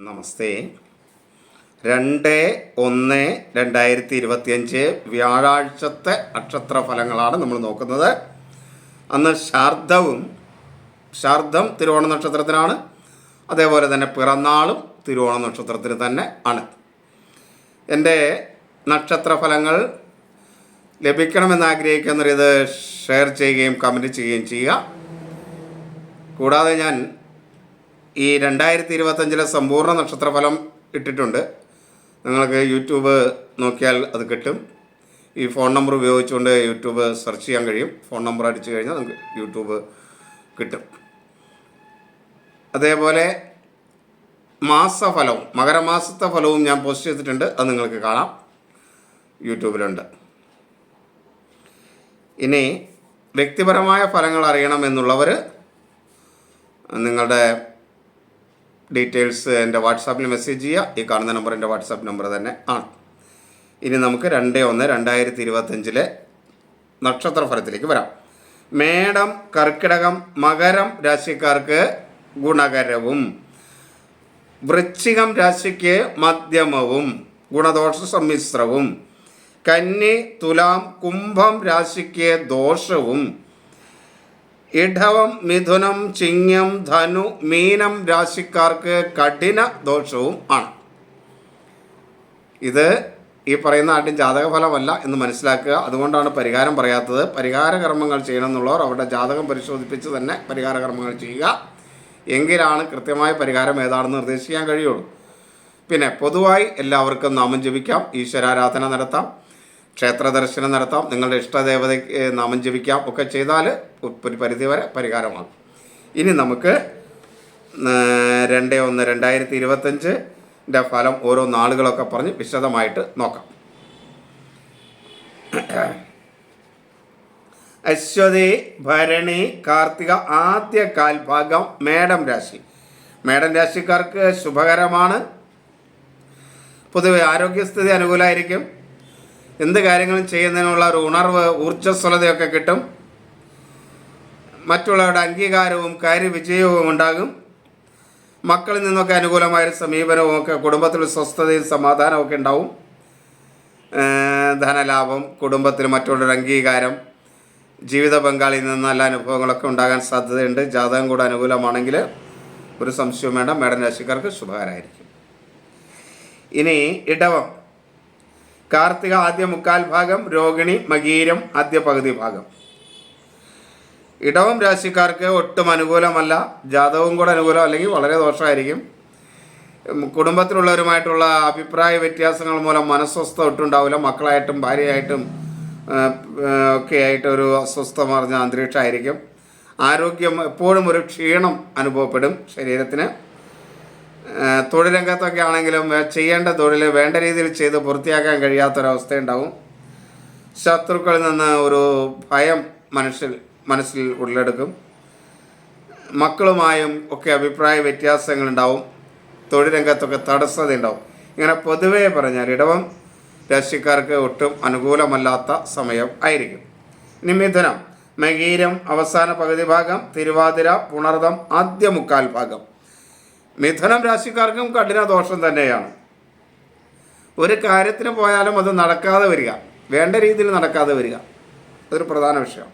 നമസ്തേ. 2/1/2025 വ്യാഴാഴ്ചത്തെ നക്ഷത്ര ഫലങ്ങളാണ് നമ്മൾ നോക്കുന്നത്. അന്ന് ശാർദ്ധം തിരുവോണ നക്ഷത്രത്തിനാണ്. അതേപോലെ തന്നെ പിറന്നാളും തിരുവോണ നക്ഷത്രത്തിന് തന്നെ ആണ്. എൻ്റെ നക്ഷത്ര ഫലങ്ങൾ ലഭിക്കണമെന്ന് ആഗ്രഹിക്കുന്നവർ ഇത് ഷെയർ ചെയ്യുകയും കമൻറ്റ് ചെയ്യുകയും ചെയ്യുക. കൂടാതെ ഞാൻ ഈ 2025 സമ്പൂർണ്ണ നക്ഷത്രഫലം ഇട്ടിട്ടുണ്ട്. നിങ്ങൾക്ക് യൂട്യൂബ് നോക്കിയാൽ അത് കിട്ടും. ഈ ഫോൺ നമ്പർ ഉപയോഗിച്ചുകൊണ്ട് യൂട്യൂബ് സെർച്ച് ചെയ്യാൻ കഴിയും. ഫോൺ നമ്പർ അടിച്ചു കഴിഞ്ഞാൽ നമുക്ക് യൂട്യൂബ് കിട്ടും. അതേപോലെ മാസഫലവും മകരമാസത്തെ ഫലവും ഞാൻ പോസ്റ്റ് ചെയ്തിട്ടുണ്ട്. അത് നിങ്ങൾക്ക് കാണാം, യൂട്യൂബിലുണ്ട്. ഇനി വ്യക്തിപരമായ ഫലങ്ങൾ അറിയണമെന്നുള്ളവർ നിങ്ങളുടെ ഡീറ്റെയിൽസ് എൻ്റെ വാട്സാപ്പിൽ മെസ്സേജ് ചെയ്യുക. ഈ കാണുന്ന നമ്പർ എൻ്റെ വാട്സാപ്പ് നമ്പർ തന്നെ ആണ്. ഇനി നമുക്ക് 2/1/2025 നക്ഷത്രഫലത്തിലേക്ക് വരാം. മേടം, കർക്കിടകം, മകരം രാശിക്കാർക്ക് ഗുണകരവും, വൃശ്ചികം രാശിക്ക് മധ്യമവും ഗുണദോഷ സമ്മിശ്രവും, കന്നി, തുലാം, കുംഭം രാശിക്ക് ദോഷവും, ഇടവം, മിഥുനം, ചിങ്ങം, ധനു, മീനം രാശിക്കാർക്ക് കഠിന ദോഷവും ആണ്. ഇത് ഈ പറയുന്ന ആദ്യം ജാതകഫലമല്ല എന്ന് മനസ്സിലാക്കുക. അതുകൊണ്ടാണ് പരിഹാരം പറയാത്തത്. പരിഹാര കർമ്മങ്ങൾ ചെയ്യണമെന്നുള്ളവർ അവരുടെ ജാതകം പരിശോധിപ്പിച്ച് തന്നെ പരിഹാര കർമ്മങ്ങൾ ചെയ്യുക. എങ്കിലാണ് കൃത്യമായ പരിഹാരം ഏതാണെന്ന് നിർദ്ദേശിക്കാൻ കഴിയുള്ളൂ. പിന്നെ പൊതുവായി എല്ലാവർക്കും നാമം ജപിക്കാം, ഈശ്വരാരാധന നടത്താം, ക്ഷേത്ര ദർശനം നടത്താം, നിങ്ങളുടെ ഇഷ്ടദേവതയ്ക്ക് നാമം ജപിക്കാം. ഒക്കെ ചെയ്താൽ ഒരു പരിധിവരെ പരിഹാരമാകും. ഇനി നമുക്ക് 2/1/2025 ഫലം ഓരോ നാളുകളൊക്കെ പറഞ്ഞ് വിശദമായിട്ട് നോക്കാം. അശ്വതി, ഭരണി, കാർത്തിക ആദ്യ കാൽഭാഗം മേടം രാശി. മേടം രാശിക്കാർക്ക് ശുഭകരമാണ്. പൊതുവെ ആരോഗ്യസ്ഥിതി അനുകൂലമായിരിക്കും. എന്ത് കാര്യങ്ങളും ചെയ്യുന്നതിനുള്ള ഒരു ഉണർവ്, ഊർജ്ജസ്വലതയൊക്കെ കിട്ടും. മറ്റുള്ളവരുടെ അംഗീകാരവും കാര്യവിജയവും ഉണ്ടാകും. മക്കളിൽ നിന്നൊക്കെ അനുകൂലമായൊരു സമീപനവും ഒക്കെ, കുടുംബത്തിൽ സ്വസ്ഥതയും സമാധാനവും ഒക്കെ ഉണ്ടാവും. ധനലാഭം, കുടുംബത്തിൽ മറ്റുള്ളവരുടെ അംഗീകാരം, ജീവിത പങ്കാളിയിൽ നിന്ന് നല്ല അനുഭവങ്ങളൊക്കെ ഉണ്ടാകാൻ സാധ്യതയുണ്ട്. ജാതകം കൂടെ അനുകൂലമാണെങ്കിൽ ഒരു സംശയവും വേണ്ട, മേടൻ രാശിക്കാർക്ക് ശുഭകരമായിരിക്കും. ഇനി ഇടവം, കാർത്തിക ആദ്യ മുക്കാൽ ഭാഗം, രോഹിണി, മകീരം ആദ്യ പകുതി ഭാഗം. ഇടവം രാശിക്കാർക്ക് ഒട്ടും അനുകൂലമല്ല. ജാതകവും കൂടെ അനുകൂലം അല്ലെങ്കിൽ വളരെ ദോഷമായിരിക്കും. കുടുംബത്തിലുള്ളവരുമായിട്ടുള്ള അഭിപ്രായ വ്യത്യാസങ്ങൾ മൂലം മനസ്വസ്ഥ ഒട്ടുണ്ടാവില്ല. മക്കളായിട്ടും ഭാര്യയായിട്ടും ഒക്കെ ആയിട്ട് ഒരു അസ്വസ്ഥമാർന്ന അന്തരീക്ഷമായിരിക്കും. ആരോഗ്യം എപ്പോഴും ഒരു ക്ഷീണം അനുഭവപ്പെടും ശരീരത്തിന്. തൊഴിൽ രംഗത്തൊക്കെ ആണെങ്കിലും ചെയ്യേണ്ട തൊഴിൽ വേണ്ട രീതിയിൽ ചെയ്ത് പൂർത്തിയാക്കാൻ കഴിയാത്തൊരവസ്ഥയുണ്ടാവും. ശത്രുക്കളിൽ നിന്ന് ഒരു ഭയം മനസ്സിൽ ഉടലെടുക്കും. മക്കളുമായും ഒക്കെ അഭിപ്രായ വ്യത്യാസങ്ങളുണ്ടാവും. തൊഴിൽ രംഗത്തൊക്കെ തടസ്സതയുണ്ടാവും. ഇങ്ങനെ പൊതുവേ പറഞ്ഞാൽ ഇടവം രാശിക്കാർക്ക് ഒട്ടും അനുകൂലമല്ലാത്ത സമയം ആയിരിക്കും. ഇനി മിഥുനം, മകീരം അവസാന പകുതി ഭാഗം, തിരുവാതിര, പുണർദം ആദ്യ മുക്കാൽ ഭാഗം. മിഥുനം രാശിക്കാർക്കും കഠിന ദോഷം തന്നെയാണ്. ഒരു കാര്യത്തിന് പോയാലും അത് നടക്കാതെ വരിക, വേണ്ട രീതിയിൽ നടക്കാതെ വരിക, അതൊരു പ്രധാന വിഷയം.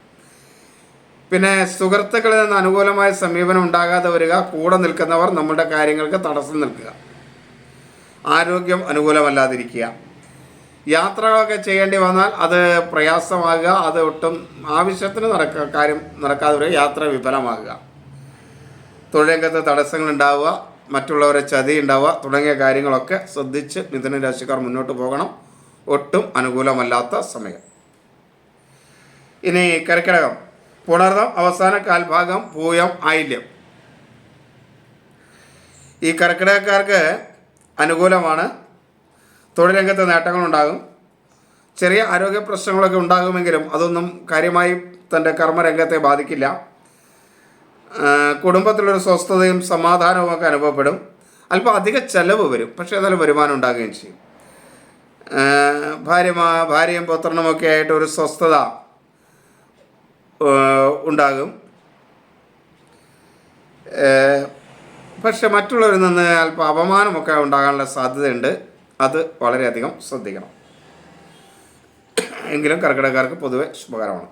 പിന്നെ സുഹൃത്തുക്കളിൽ നിന്ന് അനുകൂലമായ സമീപനം ഉണ്ടാകാതെ വരിക, കൂടെ നിൽക്കുന്നവർ നമ്മുടെ കാര്യങ്ങൾക്ക് തടസ്സം നിൽക്കുക, ആരോഗ്യം അനുകൂലമല്ലാതിരിക്കുക, യാത്രകളൊക്കെ ചെയ്യേണ്ടി വന്നാൽ അത് പ്രയാസമാകുക, അത് ഒട്ടും ആവശ്യത്തിന് കാര്യം നടക്കാതെ വരിക, യാത്ര വിഫലമാകുക, തൊഴിൽ രംഗത്ത് തടസ്സങ്ങൾ ഉണ്ടാവുക, മറ്റുള്ളവരെ ചതി ഉണ്ടാവുക തുടങ്ങിയ കാര്യങ്ങളൊക്കെ ശ്രദ്ധിച്ച് മിഥുന രാശിക്കാർ മുന്നോട്ട് പോകണം. ഒട്ടും അനുകൂലമല്ലാത്ത സമയം. ഇനി കർക്കിടകം, പുണർദം അവസാന കാൽഭാഗം, പൂയം, ആയില്യം. ഈ കർക്കിടകക്കാർക്ക് അനുകൂലമാണ്. തൊഴിൽ രംഗത്ത് നേട്ടങ്ങളുണ്ടാകും. ചെറിയ ആരോഗ്യ പ്രശ്നങ്ങളൊക്കെ ഉണ്ടാകുമെങ്കിലും അതൊന്നും കാര്യമായി തൻ്റെ കർമ്മരംഗത്തെ ബാധിക്കില്ല. കുടുംബത്തിലൊരു സ്വസ്ഥതയും സമാധാനവും ഒക്കെ അനുഭവപ്പെടും. അല്പം അധിക ചെലവ് വരും, പക്ഷേ എന്നാലും വരുമാനം ഉണ്ടാകുകയും ചെയ്യും. ഭാര്യയും പുത്രനുമൊക്കെ ആയിട്ട് ഒരു സ്വസ്ഥത ഉണ്ടാകും. പക്ഷെ മറ്റുള്ളവരിൽ നിന്ന് അല്പം അപമാനമൊക്കെ ഉണ്ടാകാനുള്ള സാധ്യതയുണ്ട്. അത് വളരെയധികം ശ്രദ്ധിക്കണം. എങ്കിലും കർക്കിടകക്കാർക്ക് പൊതുവെ ശുഭകരമാണ്.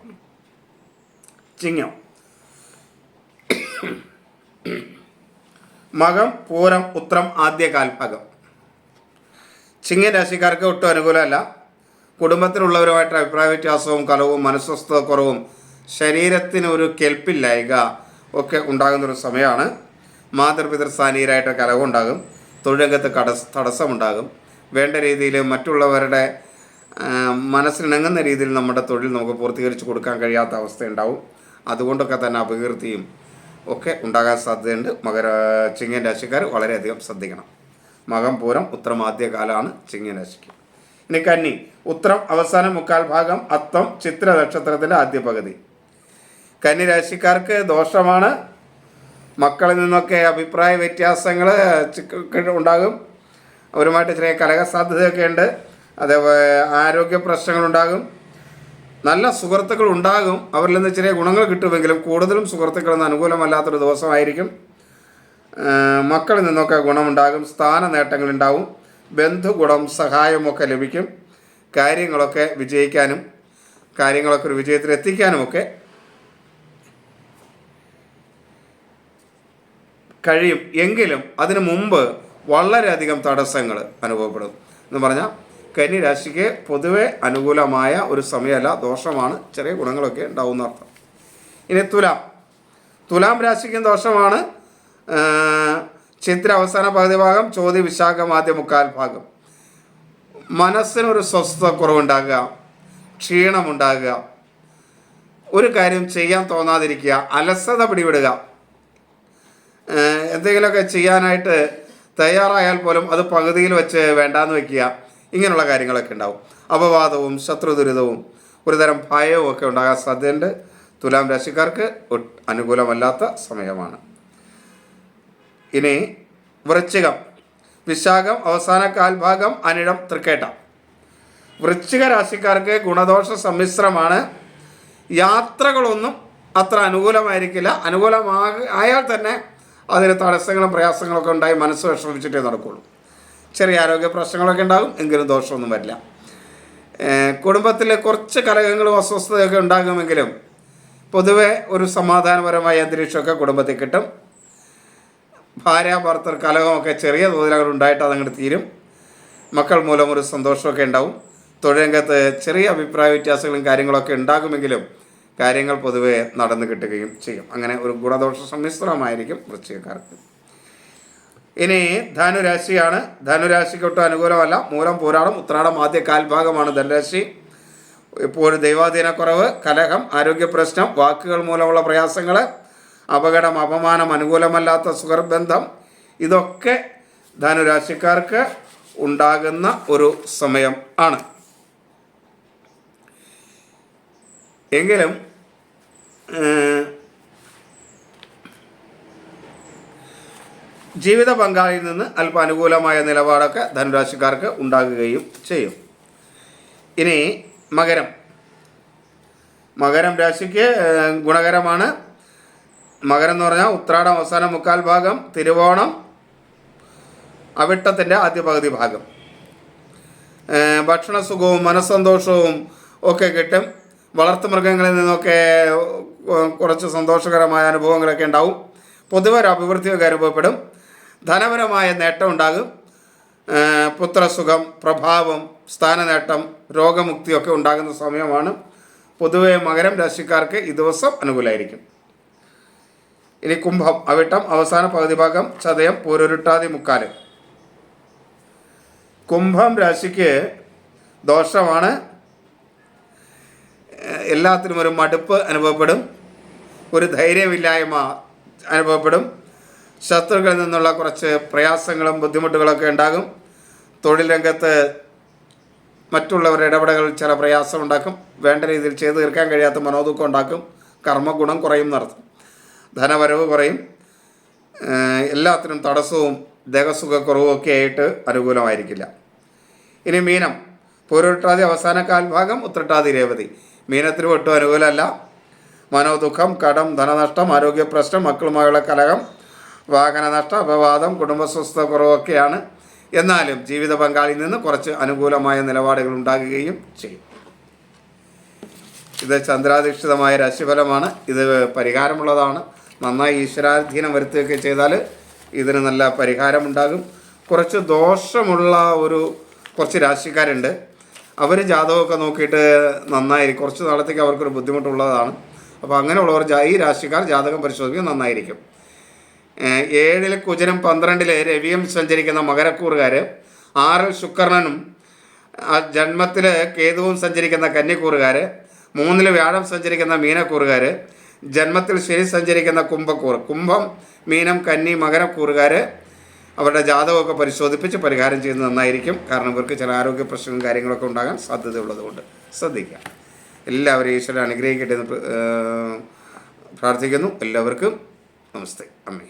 ചിങ്ങം, മകം, പൂരം, ഉത്രം, ആദ്യ കാൽഭാഗം. ചിങ്ങൻ രാശിക്കാർക്ക് ഒട്ടും അനുകൂലമല്ല. കുടുംബത്തിലുള്ളവരുമായിട്ട് അഭിപ്രായ വ്യത്യാസവും കലവും മനസ്വസ്ഥത കുറവും ശരീരത്തിന് ഒരു കെൽപ്പില്ലായ്ക ഒക്കെ ഉണ്ടാകുന്നൊരു സമയമാണ്. മാതൃപിതൃസ്ഥാനീയരായിട്ട് കലഹം ഉണ്ടാകും. തൊഴിൽ രംഗത്ത് തടസ്സമുണ്ടാകും. വേണ്ട രീതിയിൽ മറ്റുള്ളവരുടെ മനസ്സിനിണങ്ങുന്ന രീതിയിൽ നമ്മുടെ തൊഴിൽ നമുക്ക് പൂർത്തീകരിച്ച് കൊടുക്കാൻ കഴിയാത്ത അവസ്ഥയുണ്ടാവും. അതുകൊണ്ടൊക്കെ തന്നെ അപകീർത്തിയും ഒക്കെ ഉണ്ടാകാൻ സാധ്യതയുണ്ട്. ചിങ്ങൻ രാശിക്കാർ വളരെയധികം ശ്രദ്ധിക്കണം. മകം, പൂരം, ഉത്രം ആദ്യ കാലമാണ് ചിങ്ങൻ രാശിക്ക്. ഇനി കന്നി, ഉത്രം അവസാനം മുക്കാൽ ഭാഗം, അത്തം ചിത്ര നക്ഷത്രത്തിൻ്റെ ആദ്യ പകുതി. കന്നി രാശിക്കാർക്ക് ദോഷമാണ്. മക്കളിൽ നിന്നൊക്കെ അഭിപ്രായ വ്യത്യാസങ്ങൾ ഉണ്ടാകും. അവരുമായിട്ട് ചെറിയ കലഹ സാധ്യതയൊക്കെ ഉണ്ട്. അതേപോലെ ആരോഗ്യ പ്രശ്നങ്ങളുണ്ടാകും. നല്ല സുഹൃത്തുക്കൾ ഉണ്ടാകും. അവരിൽ നിന്ന് ചെറിയ ഗുണങ്ങൾ കിട്ടുമെങ്കിലും കൂടുതലും സുഹൃത്തുക്കളിൽ നിന്ന് അനുകൂലമല്ലാത്തൊരു ദിവസമായിരിക്കും. മക്കളിൽ നിന്നൊക്കെ ഗുണമുണ്ടാകും. സ്ഥാന നേട്ടങ്ങളുണ്ടാവും. ബന്ധുഗുണം സഹായമൊക്കെ ലഭിക്കും. കാര്യങ്ങളൊക്കെ വിജയിക്കാനും കാര്യങ്ങളൊക്കെ ഒരു വിജയത്തിലെത്തിക്കാനുമൊക്കെ കഴിയും. എങ്കിലും അതിനു മുമ്പ് വളരെയധികം തടസ്സങ്ങൾ അനുഭവപ്പെടും. എന്ന് പറഞ്ഞാൽ കന്നി രാശിക്ക് പൊതുവെ അനുകൂലമായ ഒരു സമയമല്ല, ദോഷമാണ്. ചെറിയ ഗുണങ്ങളൊക്കെ ഉണ്ടാവുന്ന അർത്ഥം. ഇനി തുലാം രാശിക്കും ദോഷമാണ്. ചിത്ര അവസാന പകുതി ഭാഗം, ചോതി വിശാഖം ആദ്യ മുക്കാൽ ഭാഗം. മനസ്സിനൊരു സ്വസ്ഥത കുറവുണ്ടാകുക, ക്ഷീണമുണ്ടാകുക, ഒരു കാര്യം ചെയ്യാൻ തോന്നാതിരിക്കുക, അലസത പിടിവിടുക, എന്തെങ്കിലുമൊക്കെ ചെയ്യാനായിട്ട് തയ്യാറായാൽ പോലും അത് പകുതിയിൽ വെച്ച് വേണ്ടാന്ന് വയ്ക്കുക, ഇങ്ങനെയുള്ള കാര്യങ്ങളൊക്കെ ഉണ്ടാവും. അപവാദവും ശത്രുദുരിതവും ഒരുതരം ഭയവും ഒക്കെ ഉണ്ടാകാൻ സാധ്യതയുണ്ട്. തുലാം രാശിക്കാർക്ക് അനുകൂലമല്ലാത്ത സമയമാണ്. ഇനി വൃശ്ചികം, വിശാഖം അവസാന കാൽഭാഗം, അനിഴം തൃക്കേട്ട. വൃശ്ചിക രാശിക്കാർക്ക് ഗുണദോഷ സമ്മിശ്രമാണ്. യാത്രകളൊന്നും അത്ര അനുകൂലമായിരിക്കില്ല. ആയാൽ തന്നെ അതിന് തടസ്സങ്ങളും പ്രയാസങ്ങളൊക്കെ ഉണ്ടായി മനസ്സ് വിഷമിച്ചിട്ടേ നടക്കുകയുള്ളൂ. ചെറിയ ആരോഗ്യ പ്രശ്നങ്ങളൊക്കെ ഉണ്ടാകും, എങ്കിലും ദോഷമൊന്നും വരില്ല. കുടുംബത്തിൽ കുറച്ച് കലഹങ്ങളും അസ്വസ്ഥതയൊക്കെ ഉണ്ടാകുമെങ്കിലും പൊതുവെ ഒരു സമാധാനപരമായ അന്തരീക്ഷമൊക്കെ കുടുംബത്തിൽ കിട്ടും. ഭാര്യ ഭർത്തർ കലഹമൊക്കെ ചെറിയ തോതിലങ്ങൾ ഉണ്ടായിട്ട് അതങ്ങോട്ട് തീരും. മക്കൾ മൂലം ഒരു സന്തോഷമൊക്കെ ഉണ്ടാവും. തൊഴിൽ രംഗത്ത് ചെറിയ അഭിപ്രായ വ്യത്യാസങ്ങളും കാര്യങ്ങളൊക്കെ ഉണ്ടാകുമെങ്കിലും കാര്യങ്ങൾ പൊതുവെ നടന്നു കിട്ടുകയും ചെയ്യും. അങ്ങനെ ഒരു ഗുണദോഷ സമ്മിശ്രമായിരിക്കും വൃശ്ചികക്കാർക്ക്. ഇനി ധനുരാശിയാണ്. ധനുരാശിക്കൊട്ടും അനുകൂലമല്ല. മൂലം, പൂരാടം, ഉത്രാടം ആദ്യ കാൽഭാഗമാണ് ധനുരാശി. ഇപ്പോഴും ദൈവാധീനക്കുറവ്, കലഹം, ആരോഗ്യ പ്രശ്നം, വാക്കുകൾ മൂലമുള്ള പ്രയാസങ്ങൾ, അപകടം, അപമാനം, അനുകൂലമല്ലാത്ത സുഹൃബന്ധം, ഇതൊക്കെ ധനുരാശിക്കാർക്ക് ഉണ്ടാകുന്ന ഒരു സമയം ആണ്. എങ്കിലും ജീവിത പങ്കാളിയിൽ നിന്ന് അല്പം അനുകൂലമായ നിലപാടൊക്കെ ധനുരാശിക്കാർക്ക് ഉണ്ടാകുകയും ചെയ്യും. ഇനി മകരം രാശിക്ക് ഗുണകരമാണ്. മകരം എന്ന് പറഞ്ഞാൽ ഉത്രാടം അവസാന മുക്കാൽ ഭാഗം, തിരുവോണം അവിട്ടത്തിൻ്റെ ആദ്യ പകുതി ഭാഗം. ഭക്ഷണസുഖവും മനസ്സന്തോഷവും ഒക്കെ കിട്ടും. വളർത്തുമൃഗങ്ങളിൽ നിന്നൊക്കെ കുറച്ച് സന്തോഷകരമായ അനുഭവങ്ങളൊക്കെ ഉണ്ടാവും. പൊതുവെ ഒരു അഭിവൃദ്ധിയൊക്കെ അനുഭവപ്പെടും. ധനപരമായ നേട്ടം ഉണ്ടാകും. പുത്രസുഖം, പ്രഭാവം, സ്ഥാനനേട്ടം, രോഗമുക്തിയൊക്കെ ഉണ്ടാകുന്ന സമയമാണ്. പൊതുവെ മകരം രാശിക്കാർക്ക് ഈ ദിവസം അനുകൂലമായിരിക്കും. ഇനി കുംഭം, അവിട്ടം അവസാന പകുതി ഭാഗം, ചതയം, പൂരുരുട്ടാതി മുക്കാല്. കുംഭം രാശിക്ക് ദോഷമാണ്. എല്ലാത്തിനും ഒരു മടുപ്പ് അനുഭവപ്പെടും. ഒരു ധൈര്യമില്ലായ്മ അനുഭവപ്പെടും. ശത്രുക്കളിൽ നിന്നുള്ള കുറച്ച് പ്രയാസങ്ങളും ബുദ്ധിമുട്ടുകളൊക്കെ ഉണ്ടാകും. തൊഴിൽ രംഗത്ത് മറ്റുള്ളവരുടെ ഇടപെടലുകൾ ചില പ്രയാസം ഉണ്ടാക്കും. വേണ്ട രീതിയിൽ ചെയ്തു തീർക്കാൻ കഴിയാത്ത മനോദുഃഖം ഉണ്ടാക്കും. കർമ്മഗുണം കുറയും നടത്തും. ധനവരവ് കുറയും. എല്ലാത്തിനും തടസ്സവും ദേഹസുഖക്കുറവും ഒക്കെ ആയിട്ട് അനുകൂലമായിരിക്കില്ല. ഇനി മീനം, പൂരുരുട്ടാതി അവസാന കാൽഭാഗം, ഉത്രട്ടാതി രേവതി. മീനത്തിന് ഒട്ടും അനുകൂലമല്ല. മനോദുഃഖം, കടം, ധനനഷ്ടം, ആരോഗ്യ പ്രശ്നം, മക്കളുമായുള്ള കലഹം, വാഹനനഷ്ട, അപവാദം, കുടുംബസ്വസ്ഥത കുറവൊക്കെയാണ്. എന്നാലും ജീവിത പങ്കാളിയിൽ നിന്ന് കുറച്ച് അനുകൂലമായ നിലപാടുകൾ ഉണ്ടാകുകയും ചെയ്യും. ഇത് ചന്ദ്രാധിഷ്ഠിതമായ രാശിഫലമാണ്. ഇത് പരിഹാരമുള്ളതാണ്. നന്നായി ഈശ്വരാധീനം വരുത്തുകയൊക്കെ ചെയ്താൽ ഇതിന് നല്ല പരിഹാരമുണ്ടാകും. കുറച്ച് ദോഷമുള്ള കുറച്ച് രാശിക്കാരുണ്ട്. അവർ ജാതകമൊക്കെ നോക്കിയിട്ട് നന്നായിരിക്കും. കുറച്ച് നാളത്തേക്ക് അവർക്കൊരു ബുദ്ധിമുട്ടുള്ളതാണ്. അപ്പോൾ അങ്ങനെയുള്ളവർ ഈ രാശിക്കാർ ജാതകം പരിശോധിക്കുന്നത് നന്നായിരിക്കും. 7 കുജനും 12 രവിയും സഞ്ചരിക്കുന്ന മകരക്കൂറുകാർ, 6 ശുക്രനും ജന്മത്തിൽ കേതുവും സഞ്ചരിക്കുന്ന കന്നിക്കൂറുകാർ, 3 വ്യാഴം സഞ്ചരിക്കുന്ന മീനക്കൂറുകാർ, ജന്മത്തിൽ ശനി സഞ്ചരിക്കുന്ന കുംഭക്കൂറ്, കുംഭം, മീനം, കന്നി, മകരക്കൂറുകാർ അവരുടെ ജാതകമൊക്കെ പരിശോധിപ്പിച്ച് പരിഹാരം ചെയ്യുന്നത് നന്നായിരിക്കും. കാരണം ഇവർക്ക് ചില ആരോഗ്യ പ്രശ്നങ്ങളും കാര്യങ്ങളൊക്കെ ഉണ്ടാകാൻ സാധ്യതയുള്ളതുകൊണ്ട് ശ്രദ്ധിക്കുക. എല്ലാവരും ഈശ്വരൻ അനുഗ്രഹിക്കട്ടെ എന്ന് പ്രാർത്ഥിക്കുന്നു. എല്ലാവർക്കും നമസ്തേ. അമ്മേ.